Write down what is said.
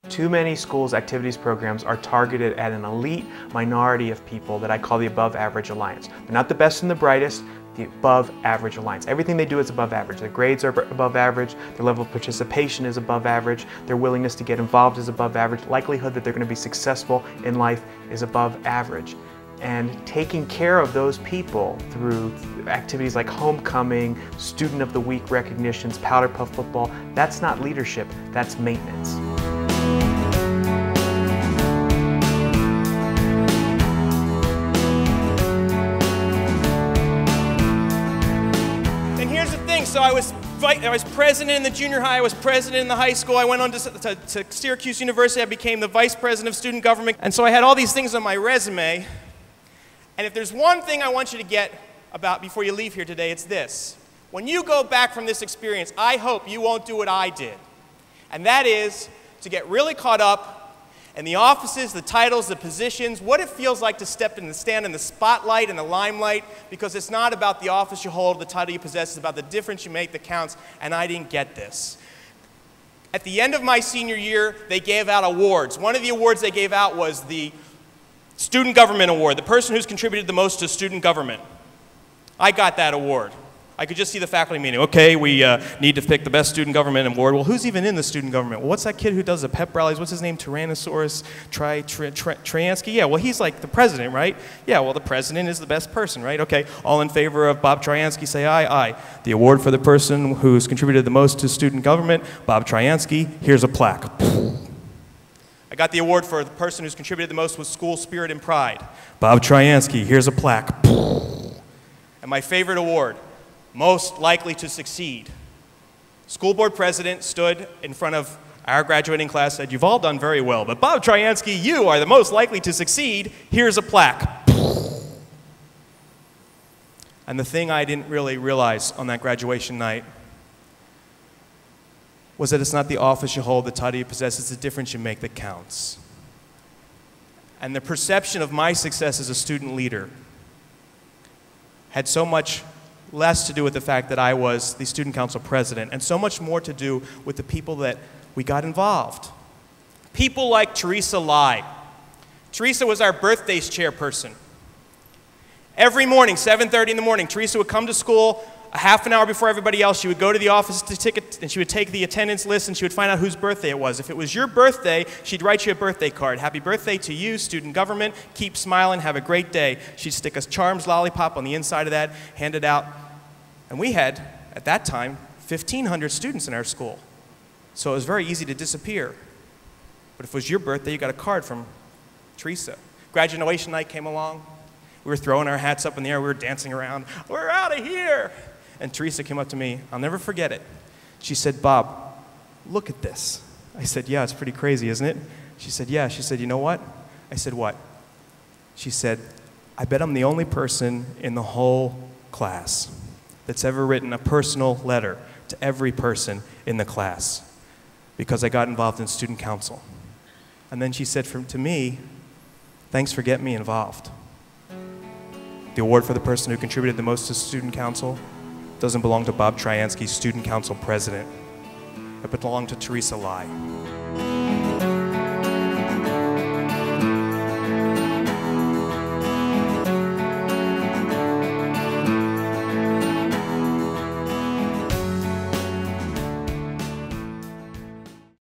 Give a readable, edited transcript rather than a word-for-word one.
Too many schools' activities programs are targeted at an elite minority of people that I call the above average alliance. They're not the best and the brightest, the above average alliance. Everything they do is above average. Their grades are above average, their level of participation is above average, their willingness to get involved is above average, likelihood that they're going to be successful in life is above average. And taking care of those people through activities like homecoming, student of the week recognitions, powder puff football, that's not leadership, that's maintenance. So I was president in the junior high, I was president in the high school, I went on to Syracuse University, I became the vice president of student government, and so I had all these things on my resume. And if there's one thing I want you to get about before you leave here today, it's this. When you go back from this experience, I hope you won't do what I did. And that is to get really caught up in the offices, the titles, the positions, what it feels like to stand in the spotlight and the limelight, because it's not about the office you hold, the title you possess, it's about the difference you make that counts, and I didn't get this. At the end of my senior year, they gave out awards. One of the awards they gave out was the Student Government Award, the person who's contributed the most to student government. I got that award. I could just see the faculty meeting. Okay, we need to pick the best student government award. Well, who's even in the student government? Well, what's that kid who does the pep rallies? What's his name? Tryansky? Yeah, well, he's like the president, right? Yeah, well, the president is the best person, right? Okay, all in favor of Bob Tryansky, say aye, aye. The award for the person who's contributed the most to student government, Bob Tryansky, here's a plaque. I got the award for the person who's contributed the most with school spirit and pride. Bob Tryansky, here's a plaque. And my favorite award, most likely to succeed. School board president stood in front of our graduating class, said, "You've all done very well, but Bob Tryansky, you are the most likely to succeed. Here's a plaque." And the thing I didn't really realize on that graduation night was that it's not the office you hold, the title you possess, it's the difference you make that counts. And the perception of my success as a student leader had so much less to do with the fact that I was the student council president, and so much more to do with the people that we got involved. People like Teresa Lai. Teresa was our birthdays chairperson. Every morning, 7:30 in the morning, Teresa would come to school a half an hour before everybody else. She would go to the office to ticket, and she would take the attendance list, and she would find out whose birthday it was. If it was your birthday, she'd write you a birthday card. Happy birthday to you, student government. Keep smiling. Have a great day. She'd stick a Charms lollipop on the inside of that, hand it out. And we had, at that time, 1,500 students in our school. So it was very easy to disappear. But if it was your birthday, you got a card from Teresa. Graduation night came along. We were throwing our hats up in the air. We were dancing around. We're out of here. And Teresa came up to me. I'll never forget it. She said, "Bob, look at this." I said, "Yeah, it's pretty crazy, isn't it?" She said, "Yeah." She said, "You know what?" I said, "What?" She said, "I bet I'm the only person in the whole class that's ever written a personal letter to every person in the class because I got involved in student council." And then she said to me, "Thanks for getting me involved. The award for the person who contributed the most to student council doesn't belong to Bob Tryansky, student council president. It belonged to Teresa Lai."